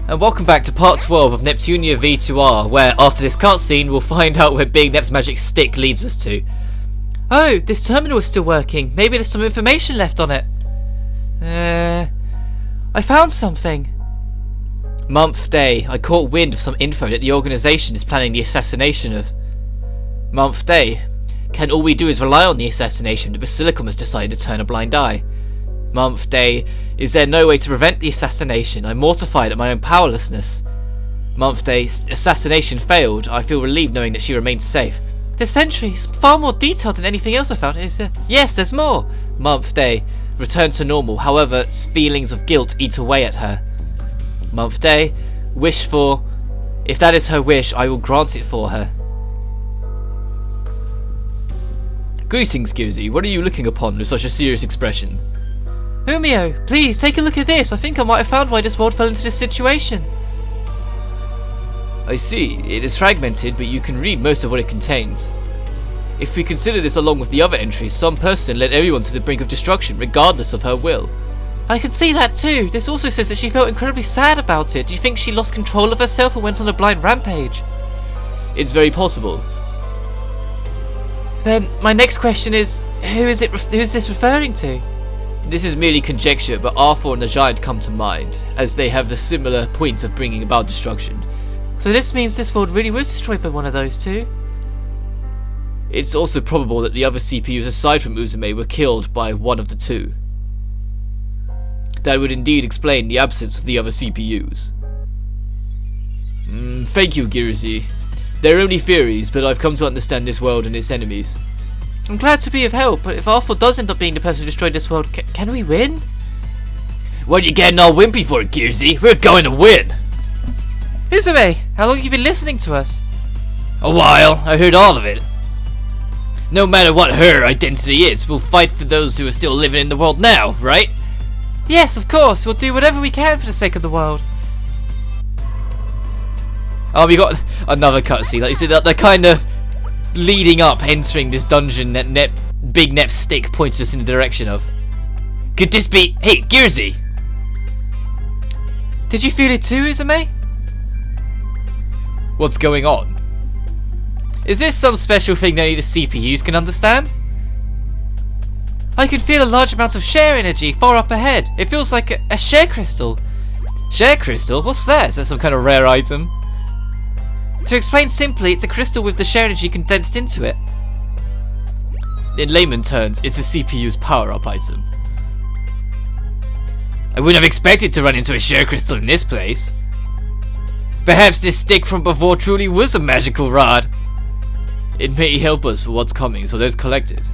And welcome back to part 12 of Neptunia VIIR, where after this cutscene we'll find out where Big Nep's magic stick leads us to. Oh, this terminal is still working. Maybe there's some information left on it. I found something. Month day. I caught wind of some info that the organization is planning the assassination of... Month day. Can all we do is rely on the assassination? The Basilicum has decided to turn a blind eye. Month day. Is there no way to prevent the assassination? I'm mortified at my own powerlessness. Month day. Assassination failed. I feel relieved knowing that she remains safe. This entry is far more detailed than anything else I found. Yes, there's more. Month day. Return to normal. However, feelings of guilt eat away at her. Month day. Wish for... If that is her wish, I will grant it for her. Greetings, Gizzy. What are you looking upon with such a serious expression? Umio, please take a look at this. I think I might have found why this world fell into this situation. I see. It is fragmented, but you can read most of what it contains. If we consider this along with the other entries, some person led everyone to the brink of destruction, regardless of her will. I can see that too. This also says that she felt incredibly sad about it. Do you think she lost control of herself and went on a blind rampage? It's very possible. Then, my next question is, who is this referring to? This is merely conjecture, but Arthur and the Giant come to mind, as they have the similar point of bringing about destruction. So this means this world really was destroyed by one of those two? It's also probable that the other CPUs aside from Uzume were killed by one of the two. That would indeed explain the absence of the other CPUs. Thank you, Girizi. They're only theories, but I've come to understand this world and its enemies. I'm glad to be of help, but if Arthur does end up being the person who destroyed this world, can we win? What are you getting all wimpy for, Girizi? We're going to win! Uzume, how long have you been listening to us? A while. I heard all of it. No matter what her identity is, we'll fight for those who are still living in the world now, right? Yes, of course. We'll do whatever we can for the sake of the world. Oh, we got another cutscene. Like you said, they're kind of leading up, entering this dungeon that Big Nep's stick points us in the direction of. Could this be... Hey, Girizi! Did you feel it too, Uzume? What's going on? Is this some special thing that only the CPUs can understand? I can feel a large amount of share energy far up ahead. It feels like a share crystal. Share crystal? What's that? Is that some kind of rare item? To explain simply, it's a crystal with the share energy condensed into it. In layman terms, it's the CPU's power-up item. I wouldn't have expected to run into a share crystal in this place. Perhaps this stick from before truly was a magical rod. It may help us for what's coming, so let's collect it.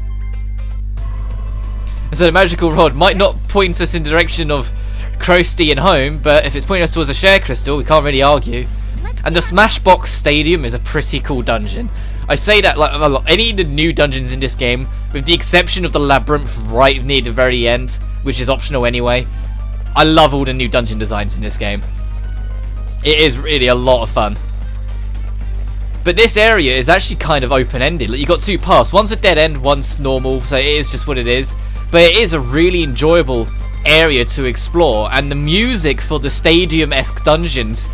And so the magical rod might not point us in the direction of Krusty and home, but if it's pointing us towards a share crystal, we can't really argue. And the Smashbox Stadium is a pretty cool dungeon. I say that like any of the new dungeons in this game, with the exception of the labyrinth right near the very end, which is optional anyway. I love all the new dungeon designs in this game. It is really a lot of fun. But this area is actually kind of open-ended. Like, you got two paths. One's a dead end, one's normal, so it is just what it is. But it is a really enjoyable area to explore, and the music for the stadium-esque dungeons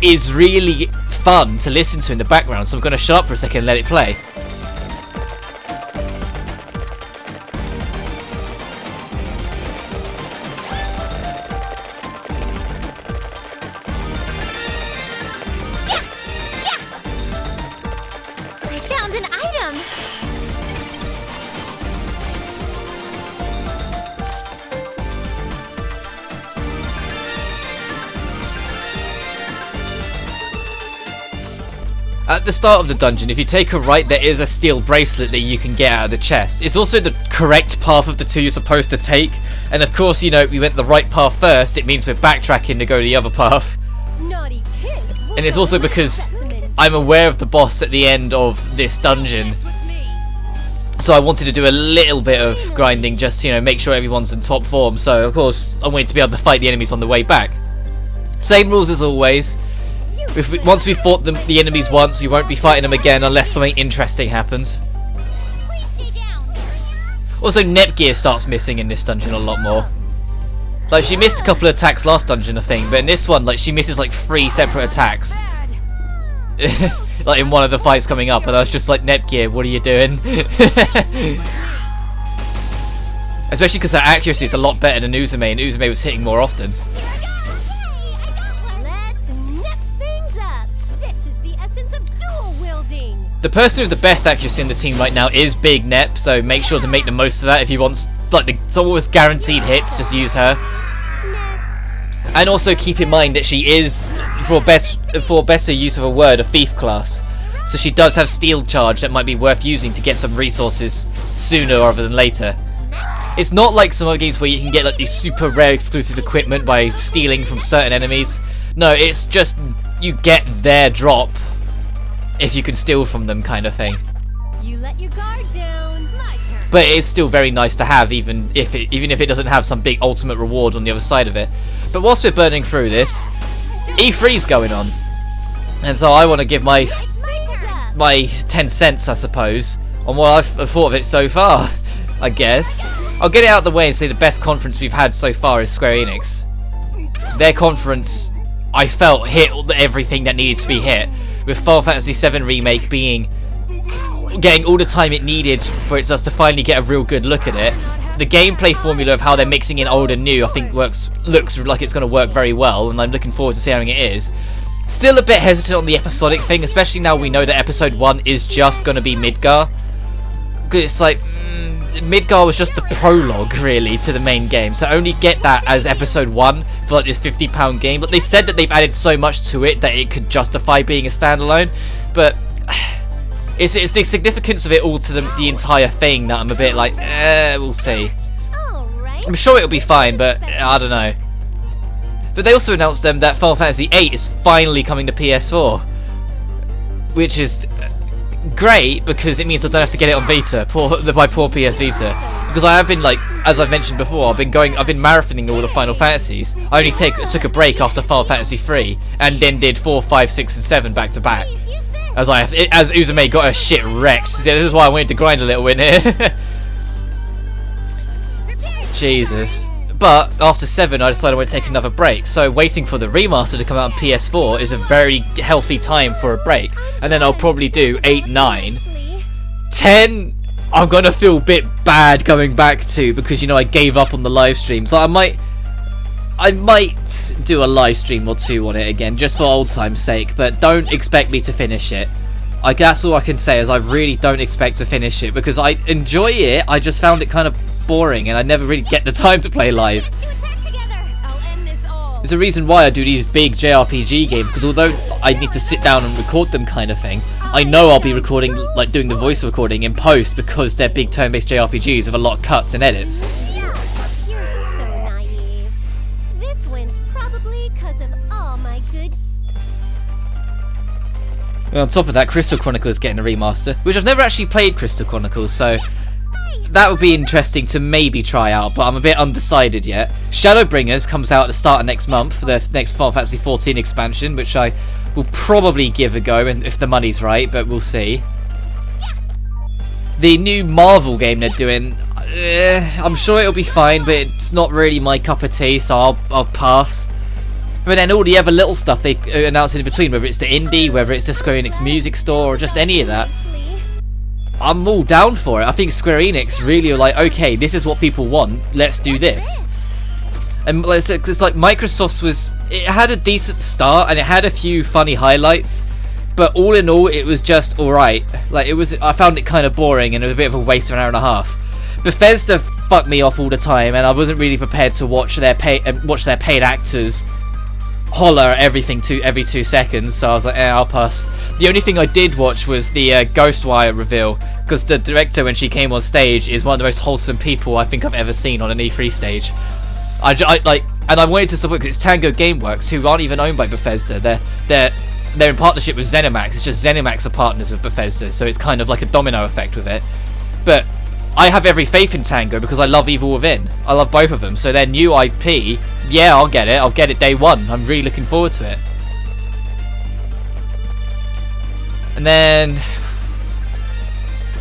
is really fun to listen to in the background, so I'm going to shut up for a second and let it play. At the start of the dungeon, if you take a right, there is a steel bracelet that you can get out of the chest. It's also the correct path of the two you're supposed to take. And of course, you know, we went the right path first. It means we're backtracking to go the other path. Naughty kids, and it's also because I'm aware of the boss at the end of this dungeon. So I wanted to do a little bit of grinding just to, you know, make sure everyone's in top form. So, of course, I wanted to be able to fight the enemies on the way back. Same rules as always. Once we've fought the enemies once, we won't be fighting them again unless something interesting happens. Also, Netgear starts missing in this dungeon a lot more. Like, she missed a couple of attacks last dungeon, I think, but in this one, like, she misses like 3 separate attacks. Like in one of the fights coming up, and I was just like, Netgear, what are you doing? Especially because her accuracy is a lot better than Uzume, and Uzume was hitting more often. Let's nip things up. This is the essence of dual wielding. The person with the best accuracy in the team right now is Big Nep, so make sure to make the most of that. If he wants, like, it's almost guaranteed hits, just use her. Next. And also keep in mind that she is, for better use of a word, a thief class. So she does have steel charge that might be worth using to get some resources sooner rather than later. It's not like some other games where you can get like these super rare exclusive equipment by stealing from certain enemies. No, it's just you get their drop if you can steal from them, kind of thing. You let your guard down. My turn. But it's still very nice to have, even if it doesn't have some big ultimate reward on the other side of it. But whilst we're burning through this, E3's going on, and so I want to give my 10 cents, I suppose, on what I've thought of it so far. I guess I'll get it out of the way and say the best conference we've had so far is Square Enix. Their conference, I felt, hit everything that needed to be hit, with Final Fantasy VII Remake getting all the time it needed for us to finally get a real good look at it. The gameplay formula of how they're mixing in old and new, I think looks like it's going to work very well, and I'm looking forward to seeing how it is. Still a bit hesitant on the episodic thing, especially now we know that episode 1 is just going to be Midgar. Because it's like, Midgar was just the prologue, really, to the main game, so only get that as episode 1 for like this £50 game. But they said that they've added so much to it that it could justify being a standalone, but it's the significance of it all to the entire thing that I'm a bit like, we'll see. I'm sure it'll be fine, but I don't know. But they also announced that Final Fantasy VIII is finally coming to PS4, which is great because it means I don't have to get it on Vita, my poor PS Vita. Because I have been, like, as I've mentioned before, I've been marathoning all the Final Fantasies. I only took a break after Final Fantasy 3, and then did 4, 5, 6, and 7 back to back. As Uzume got her shit wrecked. So this is why I wanted to grind a little in here. Jesus. But after 7 I decided I want to take another break, so waiting for the remaster to come out on PS4 is a very healthy time for a break. And then I'll probably do 8, 9, 10 I'm gonna feel a bit bad going back to, because, you know, I gave up on the live stream. So I might do a live stream or 2 on it again, just for old time's sake, but don't expect me to finish it. That's all I can say, is I really don't expect to finish it, because I enjoy it, I just found it kind of boring, and I never really get the time to play live. There's a reason why I do these big JRPG games, because although I need to sit down and record them kind of thing, I know I'll be recording, like doing the voice recording in post, because they're big turn-based JRPGs with a lot of cuts and edits. You're so naive. This wins probably because of all my good. And on top of that, Crystal Chronicles is getting a remaster, which I've never actually played Crystal Chronicles, so that would be interesting to maybe try out, but I'm a bit undecided yet. Shadowbringers comes out at the start of next month for the next Final Fantasy XIV expansion, which I will probably give a go if the money's right, but we'll see. The new Marvel game they're doing, I'm sure it'll be fine, but it's not really my cup of tea, so I'll pass. But then all the other little stuff they announce in between, whether it's the indie, whether it's the Square Enix Music Store, or just any of that, I'm all down for it. I think Square Enix really are like, okay, this is what people want, let's do this. And it's like Microsoft's it had a decent start and it had a few funny highlights, but all in all it was just alright. Like, I found it kind of boring and it was a bit of a waste of an hour and a half. Bethesda fucked me off all the time, and I wasn't really prepared to watch their paid actors holler every 2 seconds, so I was like, I'll pass. The only thing I did watch was the Ghostwire reveal, because the director, when she came on stage, is one of the most wholesome people I think I've ever seen on an E3 stage. And I wanted to support, because it's Tango Gameworks, who aren't even owned by Bethesda. They're in partnership with ZeniMax. It's just ZeniMax are partners with Bethesda, so it's kind of like a domino effect with it. But I have every faith in Tango because I love Evil Within. I love both of them, so their new IP, yeah, I'll get it day one. I'm really looking forward to it. And then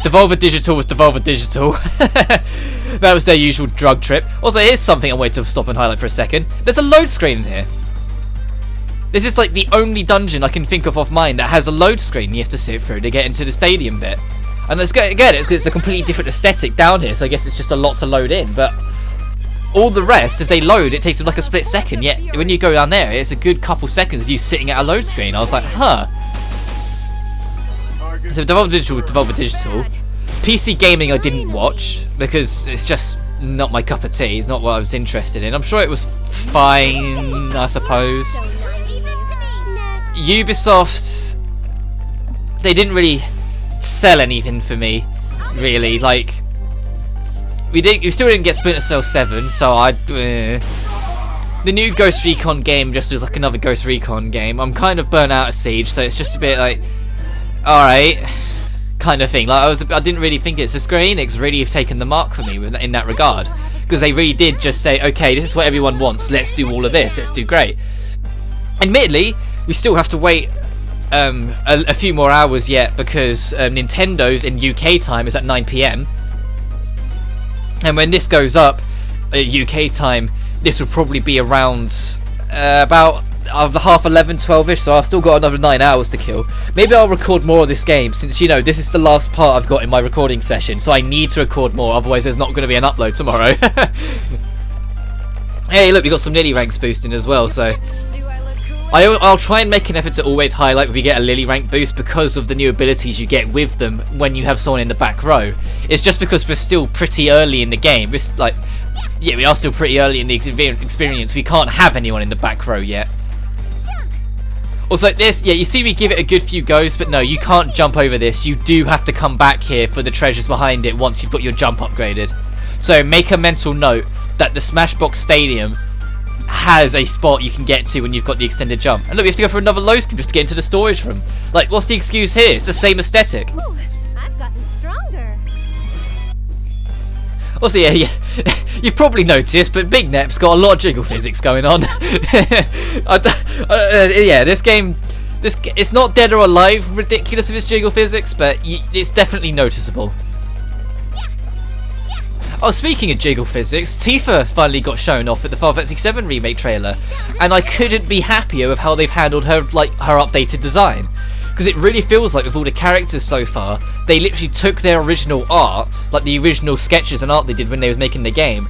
Devolver Digital was Devolver Digital. That was their usual drug trip. Also, here's something I wanted to stop and highlight for a second. There's a load screen in here. This is like the only dungeon I can think of off mine that has a load screen you have to sit through to get into the stadium bit. And let's go again, it's because it's a completely different aesthetic down here, so I guess it's just a lot to load in. But all the rest, if they load, it takes them like a split second. Yet when you go down there, it's a good couple seconds of you sitting at a load screen. I was like, huh. So Devolver Digital. PC gaming I didn't watch because it's just not my cup of tea. It's not what I was interested in. I'm sure it was fine, I suppose. Ubisoft, they didn't really sell anything for me, really. Like, we still didn't get Splinter Cell 7, so the new Ghost Recon game just was like another Ghost Recon game. I'm kind of burnt out of Siege, so it's just a bit like, alright, kind of thing. Like, I didn't really think it's Square Enix really have taken the mark for me in that regard, because they really did just say, okay, this is what everyone wants, let's do all of this, let's do great. Admittedly, we still have to wait a few more hours yet, because Nintendo's in UK time is at 9 PM, and when this goes up at UK time, this will probably be around about 11:30, 12ish, so I've still got another 9 hours to kill. Maybe I'll record more of this game, since, you know, this is the last part I've got in my recording session, so I need to record more, otherwise there's not going to be an upload tomorrow. Hey, look, we got some Lily ranks boosting as well, so I'll try and make an effort to always highlight when we get a Lily rank boost, because of the new abilities you get with them when you have someone in the back row. It's just because we're still pretty early in the game. It's like, yeah, we are still pretty early in the experience. We can't have anyone in the back row yet. Also, this, yeah, you see me give it a good few goes, but no, you can't jump over this. You do have to come back here for the treasures behind it once you've got your jump upgraded. So make a mental note that the Smashbox Stadium has a spot you can get to when you've got the extended jump. And look, we have to go for another low screen just to get into the storage room. Like, what's the excuse here? It's the same aesthetic. Ooh, I've gotten stronger. Also, yeah, you've probably noticed, but Big Nep's got a lot of jiggle physics going on. Yeah, this game, it's not dead or alive ridiculous with its jiggle physics, but it's definitely noticeable. Oh, speaking of jiggle physics, Tifa finally got shown off at the Final Fantasy VII Remake trailer, and I couldn't be happier with how they've handled her, like, her updated design. Because it really feels like with all the characters so far, they literally took their original art, like the original sketches and art they did when they was making the game,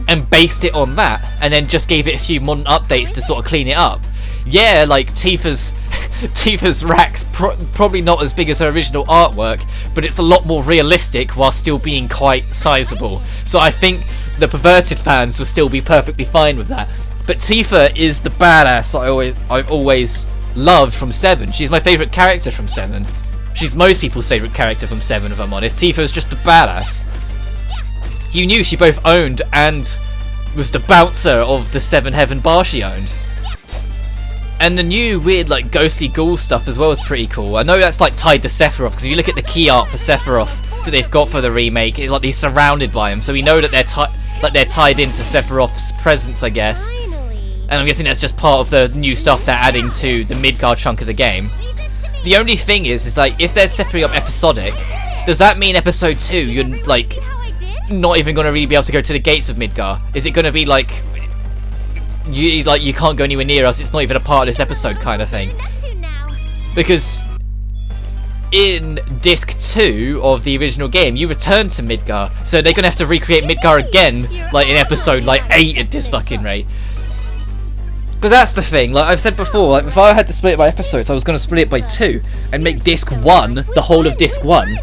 and based it on that, and then just gave it a few modern updates to sort of clean it up. Yeah, like Tifa's rack's probably not as big as her original artwork, but it's a lot more realistic while still being quite sizable. So I think the perverted fans will still be perfectly fine with that. But Tifa is the badass I've always loved from 7. She's my favourite character from 7. She's most people's favourite character from 7, if I'm honest. Tifa's just a badass. You knew she both owned and was the bouncer of the 7 Heaven bar she owned. And the new weird, like, ghosty ghoul stuff as well is pretty cool. I know that's like tied to Sephiroth, because if you look at the key art for Sephiroth that they've got for the remake, it's like he's surrounded by him, so we know that they're tied into Sephiroth's presence, I guess. And I'm guessing that's just part of the new stuff they're adding to the Midgar chunk of the game. The only thing is like, if they're separating up episodic, does that mean episode 2 you're like not even going to really be able to go to the gates of Midgar? Is it going to be like you can't go anywhere near us, it's not even a part of this episode kind of thing? Because in disc 2 of the original game, you return to Midgar, so they're gonna have to recreate Midgar again, like in episode like 8 at this fucking rate. Because that's the thing, like I've said before, like if I had to split it by episodes, I was gonna split it by 2 and make disc 1 the whole of disc 1,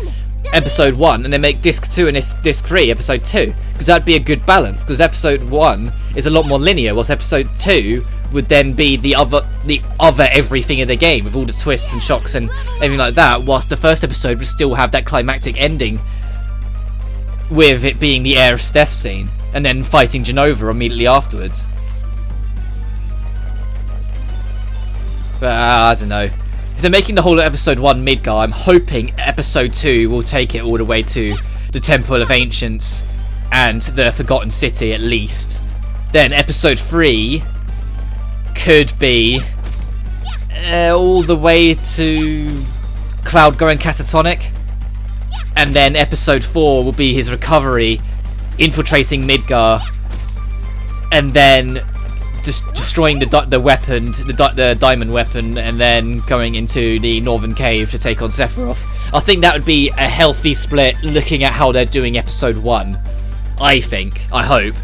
episode 1, and then make disc 2 and disc 3 episode 2, because that'd be a good balance. Because episode 1 is a lot more linear, whilst episode 2 would then be the other everything in the game, with all the twists and shocks and everything like that, whilst the first episode would still have that climactic ending with it being the Heir of Steph scene and then fighting Genova immediately afterwards. But I don't know. If they're making the whole of episode 1 Midgar, I'm hoping episode 2 will take it all the way to the Temple of Ancients and the Forgotten City at least. Then episode 3 could be all the way to Cloud going catatonic. and then episode 4 will be his recovery, infiltrating Midgar, and then destroying the weapon, the diamond weapon, and then going into the Northern Cave to take on Sephiroth. I think that would be a healthy split, looking at how they're doing episode 1. I think. I hope.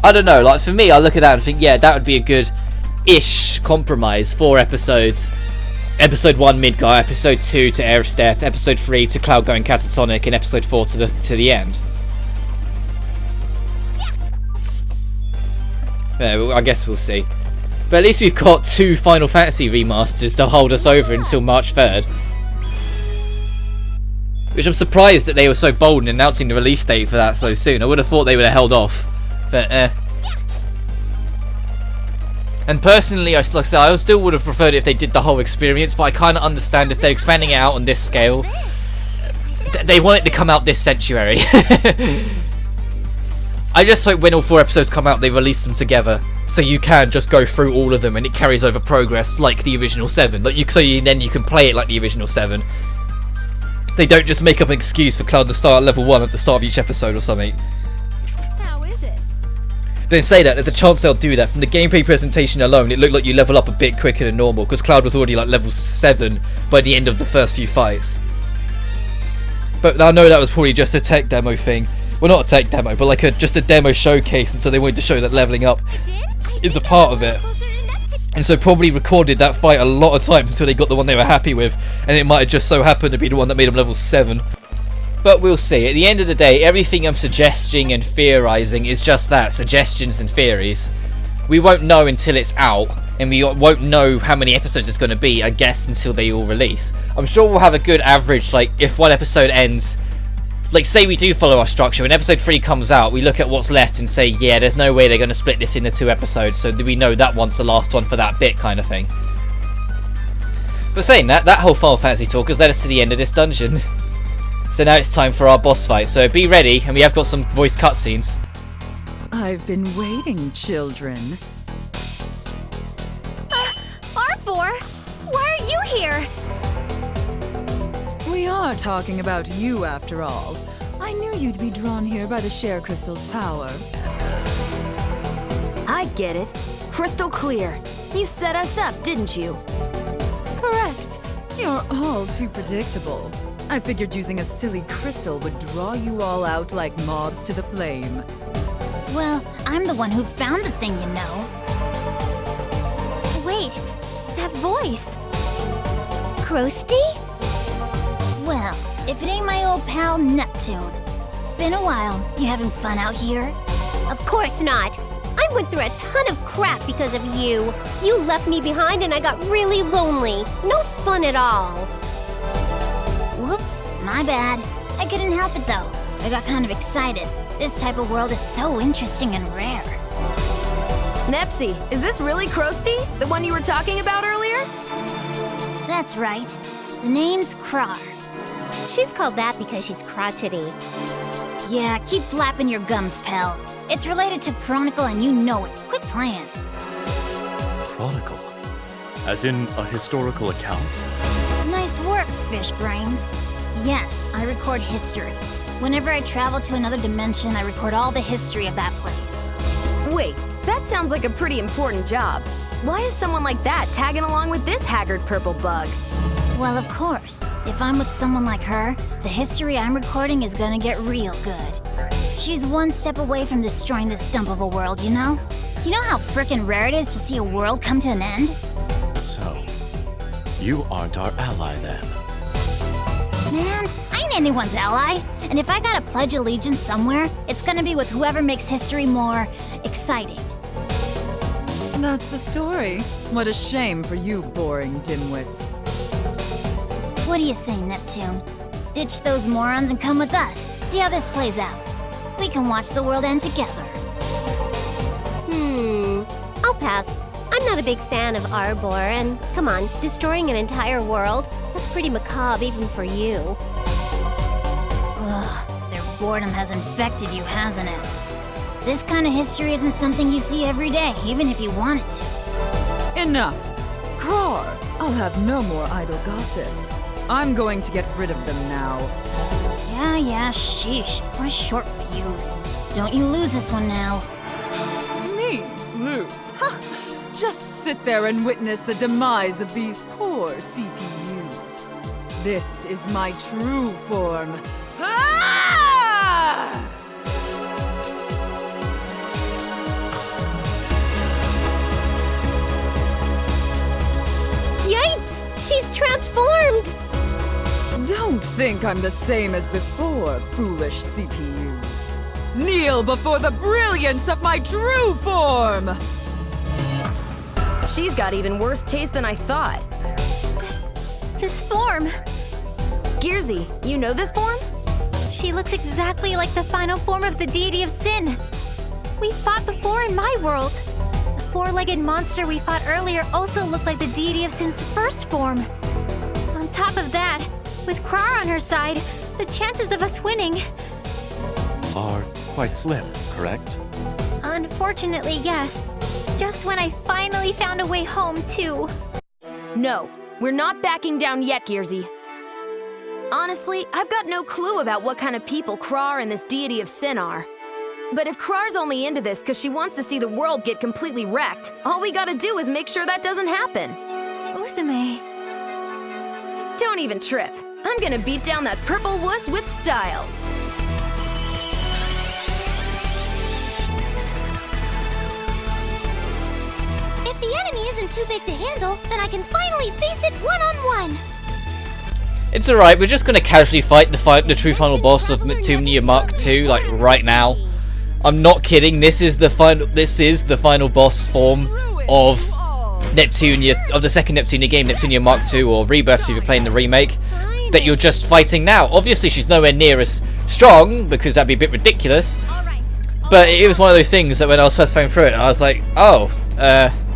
I don't know, like, for me, I look at that and think, yeah, that would be a good-ish compromise. 4 episodes. Episode 1, Midgar. Episode 2 to Aerith's death. Episode 3 to Cloud going catatonic. And episode 4 to the end. Yeah, well, I guess we'll see. But at least we've got 2 Final Fantasy remasters to hold us over until March 3rd. Which I'm surprised that they were so bold in announcing the release date for that so soon. I would have thought they would have held off. But, And personally, like I said, I still would have preferred it if they did the whole experience, but I kind of understand if they're expanding it out on this scale. They want it to come out this century. I just hope when all 4 episodes come out, they release them together, so you can just go through all of them and it carries over progress like the original 7. Then you can play it like the original 7. They don't just make up an excuse for Cloud to start at level 1 at the start of each episode or something. How is it? Don't say that, there's a chance they'll do that. From the gameplay presentation alone, it looked like you level up a bit quicker than normal, because Cloud was already like level 7 by the end of the first few fights. But I know that was probably just a tech demo thing. Well, not a tech demo, but like just a demo showcase, and so they wanted to show that leveling up is a part of it. And so probably recorded that fight a lot of times until they got the one they were happy with, and it might have just so happened to be the one that made them level 7. But we'll see. At the end of the day, everything I'm suggesting and theorizing is just that, suggestions and theories. We won't know until it's out, and we won't know how many episodes it's going to be, I guess, until they all release. I'm sure we'll have a good average, like, if one episode ends... Like, say we do follow our structure, when episode 3 comes out, we look at what's left and say, yeah, there's no way they're going to split this into 2 episodes, so we know that one's the last one for that bit, kind of thing. But saying that whole Final Fantasy talk has led us to the end of this dungeon. So now it's time for our boss fight, so be ready, and we have got some voice cutscenes. I've been waiting, children. R4, why are you here? We are talking about you, after all. I knew you'd be drawn here by the Share Crystal's power. I get it. Crystal clear. You set us up, didn't you? Correct. You're all too predictable. I figured using a silly crystal would draw you all out like moths to the flame. Well, I'm the one who found the thing, you know. Wait, that voice. Krusty? Well, if it ain't my old pal Neptune. It's been a while. You having fun out here? Of course not. I went through a ton of crap because of you. You left me behind and I got really lonely. No fun at all. Whoops, my bad. I couldn't help it though. I got kind of excited. This type of world is so interesting and rare. Nepsy, is this really Krusty? The one you were talking about earlier? That's right. The name's Krar. She's called that because she's crotchety. Yeah, keep flapping your gums, pal. It's related to Chronicle and you know it. Quit playing. Chronicle? As in a historical account? Nice work, fish brains. Yes, I record history. Whenever I travel to another dimension, I record all the history of that place. Wait, that sounds like a pretty important job. Why is someone like that tagging along with this haggard purple bug? Well, of course. If I'm with someone like her, the history I'm recording is gonna get real good. She's one step away from destroying this dump of a world, you know? You know how frickin' rare it is to see a world come to an end? So, you aren't our ally then? Man, I ain't anyone's ally. And if I gotta pledge allegiance somewhere, it's gonna be with whoever makes history more exciting. That's the story. What a shame for you boring dimwits. What do you say, Neptune? Ditch those morons and come with us. See how this plays out. We can watch the world end together. I'll pass. I'm not a big fan of Arbor, and come on, destroying an entire world? That's pretty macabre even for you. Ugh, their boredom has infected you, hasn't it? This kind of history isn't something you see every day, even if you want it to. Enough. Krar, I'll have no more idle gossip. I'm going to get rid of them now. Yeah, sheesh. What a short fuse. Don't you lose this one now. Me? Lose? Ha! Just sit there and witness the demise of these poor CPUs. This is my true form. Ah! Yipes! She's transformed! Don't think I'm the same as before, foolish CPU. Kneel before the brilliance of my true form! She's got even worse taste than I thought. This form. Gearsy, you know this form? She looks exactly like the final form of the deity of sin. We fought before in my world. The four-legged monster we fought earlier also looked like the deity of sin's first form. On top of that, with Krar on her side, the chances of us winning... Are quite slim, correct? Unfortunately, yes. Just when I finally found a way home, too. No, we're not backing down yet, Gearsy. Honestly, I've got no clue about what kind of people Krar and this deity of sin are. But if Krar's only into this because she wants to see the world get completely wrecked, all we gotta do is make sure that doesn't happen. Uzume. Don't even trip. I'm gonna beat down that purple wuss with style. If the enemy isn't too big to handle, then I can finally face it one-on-one. It's alright, we're just gonna casually fight the true final boss of Neptunia Mark II, like right now. I'm not kidding, this is the final boss form of Neptunia, of the second Neptunia game, Neptunia Mark II, or Rebirth if you're playing the remake, that you're just fighting now. Obviously she's nowhere near as strong, because that'd be a bit ridiculous, but it was one of those things that when I was first playing through it, I was like, oh,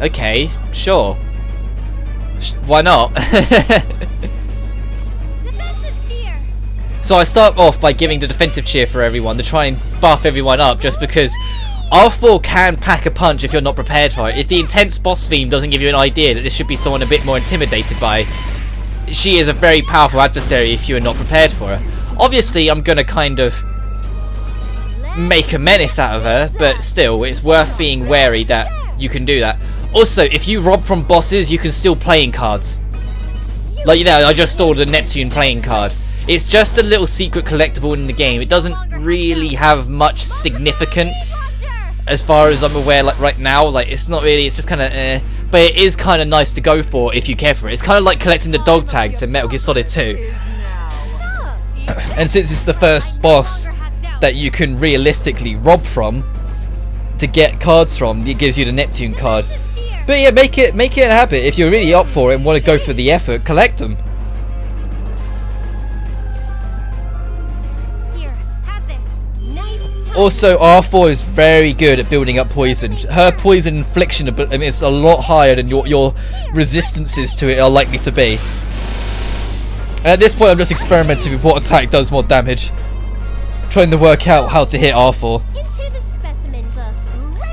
okay, sure. Why not? So I start off by giving the defensive cheer for everyone to try and buff everyone up, just because R4 can pack a punch if you're not prepared for it. If the intense boss theme doesn't give you an idea that this should be someone a bit more intimidated by, she is a very powerful adversary if you are not prepared for her. Obviously I'm going to kind of make a menace out of her, but still it's worth being wary that you can do that. Also, if you rob from bosses, you can steal playing cards. Like, you know, I just stole the Neptune playing card. It's just a little secret collectible in the game. It doesn't really have much significance as far as I'm aware, like right now. Like, it's not really, it's just kind of but it is kind of nice to go for if you care for it. It's kind of like collecting the dog tags in Metal Gear Solid 2. And since it's the first boss that you can realistically rob from to get cards from, it gives you the Neptune card. But yeah, make it a habit. If you're really up for it and want to go for the effort, collect them. Also, R4 is very good at building up poison. Her poison infliction is a lot higher than your resistances to it are likely to be. And at this point, I'm just experimenting with what attack does more damage, trying to work out how to hit R4.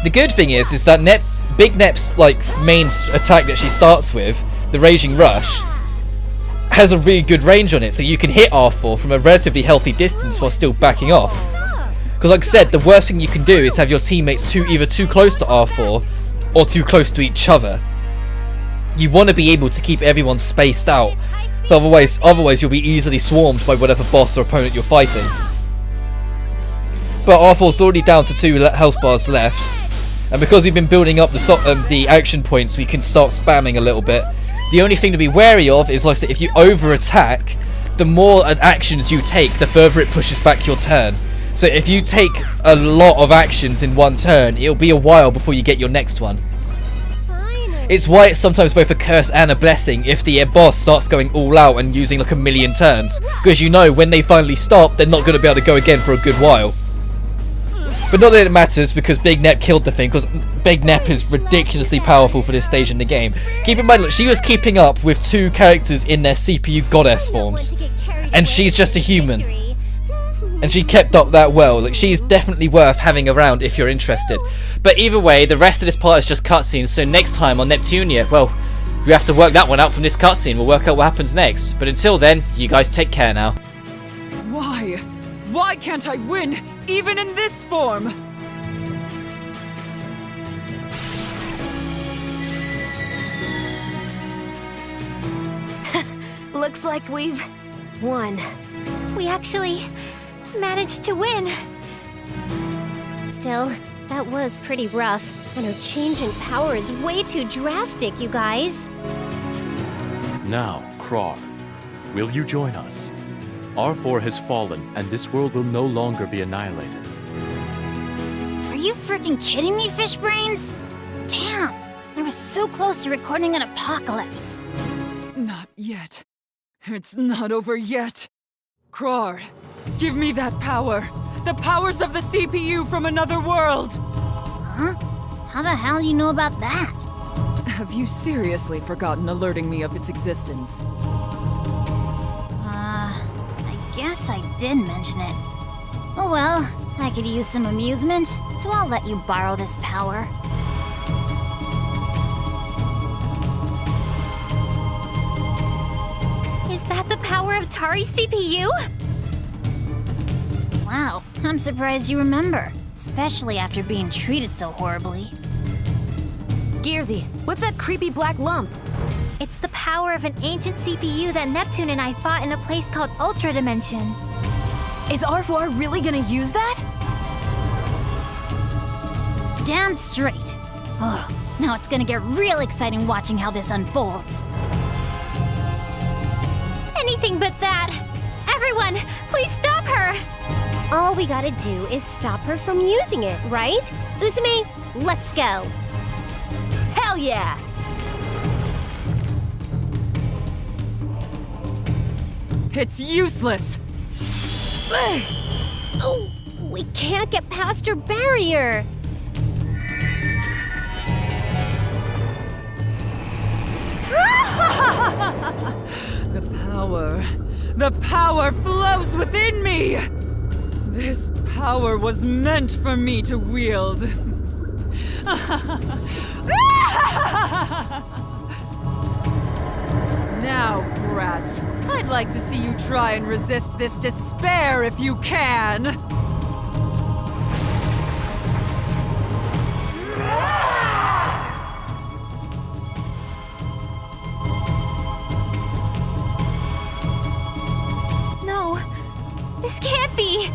The good thing is that Big Nep's main attack that she starts with, the Raging Rush, has a really good range on it, so you can hit R4 from a relatively healthy distance while still backing off. Because like I said, the worst thing you can do is have your teammates either too close to R4 or too close to each other. You want to be able to keep everyone spaced out, but otherwise you'll be easily swarmed by whatever boss or opponent you're fighting. But R4's already down to 2 health bars left, and because we've been building up the action points, we can start spamming a little bit. The only thing to be wary of is, like I said, if you over attack, the more actions you take, the further it pushes back your turn. So if you take a lot of actions in one turn, it'll be a while before you get your next one. It's why it's sometimes both a curse and a blessing if the boss starts going all out and using like a million turns, because you know when they finally stop, they're not going to be able to go again for a good while. But not that it matters, because Big Nep killed the thing, because Big Nep is ridiculously powerful for this stage in the game. Keep in mind, look, she was keeping up with 2 characters in their CPU goddess forms, and she's just a human. And she kept up that well. Like, she's definitely worth having around if you're interested. But either way, the rest of this part is just cutscenes, so next time on Neptunia, well, We have to work that one out from this cutscene. We'll work out what happens next. But until then, you guys take care now. Why? Why can't I win, even in this form? Looks like we've won. We actually managed to win. Still, that was pretty rough. And her change in power is way too drastic, you guys. Now, Krar, will you join us? R4 has fallen, and this world will no longer be annihilated. Are you freaking kidding me, fish brains? Damn, I was so close to recording an apocalypse. Not yet. It's not over yet. Krar, give me that power. The powers of the CPU from another world. Huh? How the hell do you know about that? Have you seriously forgotten alerting me of its existence? I guess I did mention it. Oh well, I could use some amusement, so I'll let you borrow this power. Is that the power of Tari's CPU? Wow, I'm surprised you remember, especially after being treated so horribly. Gearsy, what's that creepy black lump? It's the power of an ancient CPU that Neptune and I fought in a place called Ultra Dimension. Is R4 really gonna use that? Damn straight. Ugh, now it's gonna get real exciting watching how this unfolds. Anything but that! Everyone, please stop her! All we gotta do is stop her from using it, right? Uzume, let's go! Hell yeah! It's useless! Oh, we can't get past her barrier! The power flows within me! This power was meant for me to wield. Now, brats, I'd like to see you try and resist this despair if you can! No, this can't be!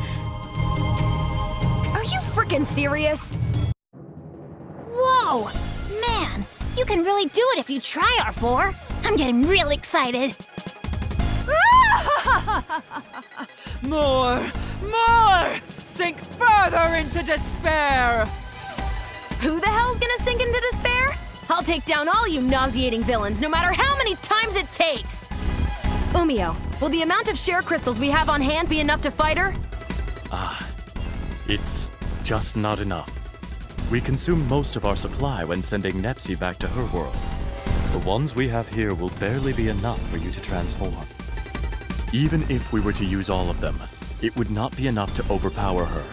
Are you freaking serious? Whoa! Man, you can really do it if you try, R4. I'm getting real excited. More! More! Sink further into despair! Who the hell's gonna sink into despair? I'll take down all you nauseating villains, no matter how many times it takes! Umio, will the amount of share crystals we have on hand be enough to fight her? It's just not enough. We consumed most of our supply when sending Nepsi back to her world. The ones we have here will barely be enough for you to transform. Even if we were to use all of them, it would not be enough to overpower her.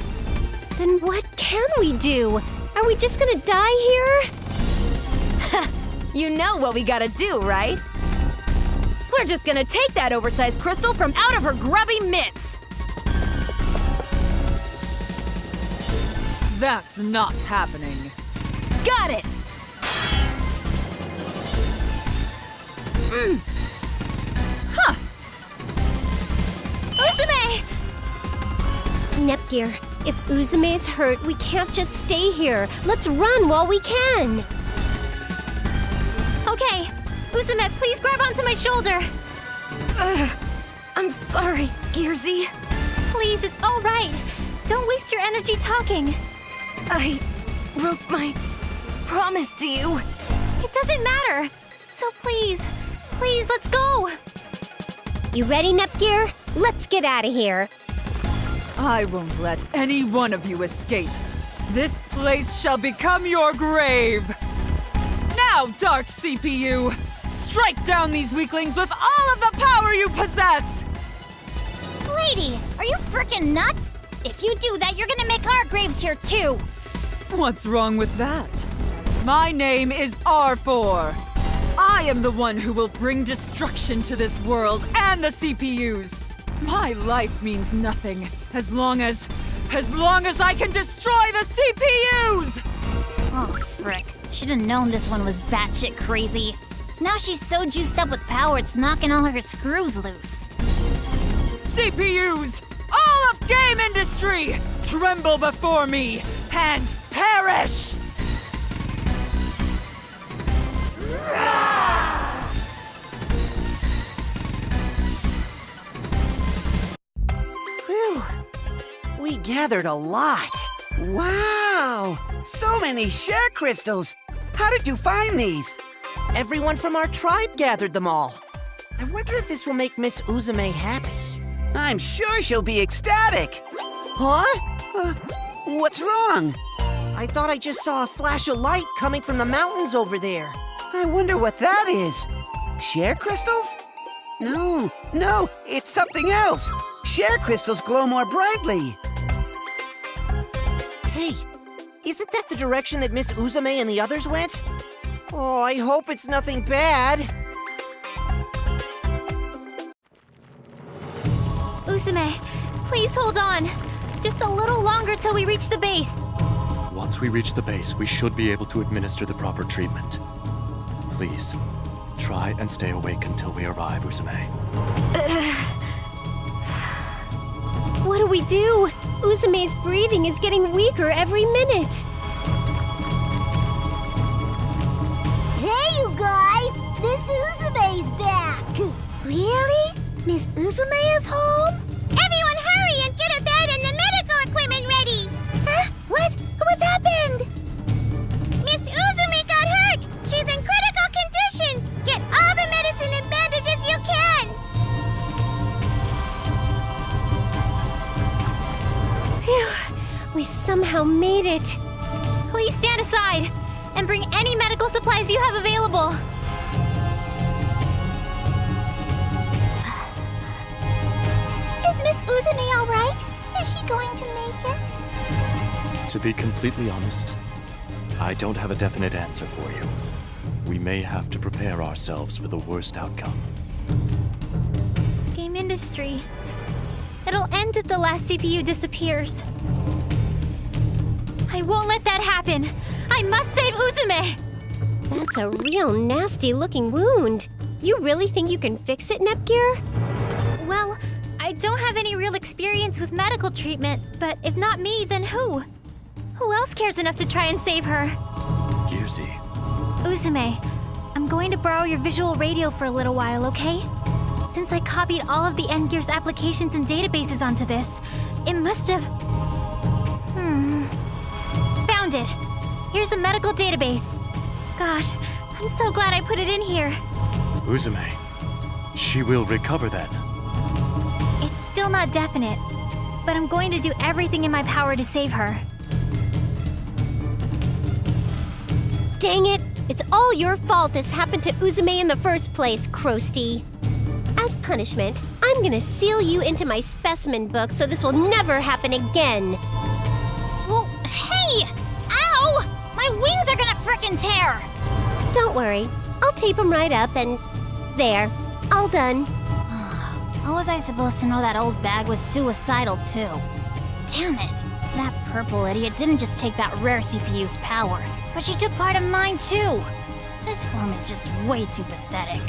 Then what can we do? Are we just gonna die here? You know what we gotta do, right? We're just gonna take that oversized crystal from out of her grubby mitts! That's not happening. Got it! Uzume! Nepgear, if Uzume's hurt, we can't just stay here. Let's run while we can! Okay, Uzume, please grab onto my shoulder! I'm sorry, Gearsy. Please, it's all right. Don't waste your energy talking. I broke my promise to you. It doesn't matter. So please, let's go. You ready, Nepgear? Let's get out of here. I won't let any one of you escape. This place shall become your grave. Now, Dark CPU, strike down these weaklings with all of the power you possess! Lady, are you frickin' nuts? If you do that, you're gonna make our graves here too. What's wrong with that? My name is R4. I am the one who will bring destruction to this world and the CPUs. My life means nothing as long as I can destroy the CPUs! Oh, frick. Should've known this one was batshit crazy. Now she's so juiced up with power it's knocking all her screws loose. CPUs! All of game industry! Tremble before me and perish! Whew. We gathered a lot. Wow! So many share crystals! How did you find these? Everyone from our tribe gathered them all. I wonder if this will make Miss Uzume happy. I'm sure she'll be ecstatic. Huh? What's wrong? I thought I just saw a flash of light coming from the mountains over there. I wonder what that is. Share crystals? No, it's something else. Share crystals glow more brightly. Hey, isn't that the direction that Miss Uzume and the others went? Oh, I hope it's nothing bad. Uzume, please hold on. Just a little longer till we reach the base. Once we reach the base, we should be able to administer the proper treatment. Please, try and stay awake until we arrive, Uzume. What do we do? Uzume's breathing is getting weaker every minute. Hey, you guys! Miss Uzume's back! Really? Miss Uzume is home? Everyone hurry and get a bed and the medical equipment ready! Huh? What? What's happened? Miss Uzume got hurt! She's in critical condition! Get all the medicine and bandages you can! Phew, we somehow made it. Please stand aside and bring any medical supplies you have available. Is Miss Uzume all right? Is she going to make it? To be completely honest, I don't have a definite answer for you. We may have to prepare ourselves for the worst outcome. Game industry. It'll end if the last CPU disappears. I won't let that happen. I must save Uzume. That's a real nasty looking wound. You really think you can fix it, Nepgear? Well, I don't have any real experience with medical treatment, but if not me, then who? Who else cares enough to try and save her? Gearsy. Uzume, I'm going to borrow your visual radio for a little while, okay? Since I copied all of the Endgear's applications and databases onto this, it must have... Found it! Here's a medical database. Gosh, I'm so glad I put it in here. Uzume, she will recover then. It's still not definite, but I'm going to do everything in my power to save her. Dang it! It's all your fault this happened to Uzume in the first place, Krusty. As punishment, I'm gonna seal you into my specimen book so this will never happen again. Well, hey! Ow! My wings are gonna frickin' tear! Don't worry, I'll tape them right up and... there. All done. How was I supposed to know that old bag was suicidal too? Damn it! That purple idiot didn't just take that rare CPU's power, but she took part of mine too! This form is just way too pathetic.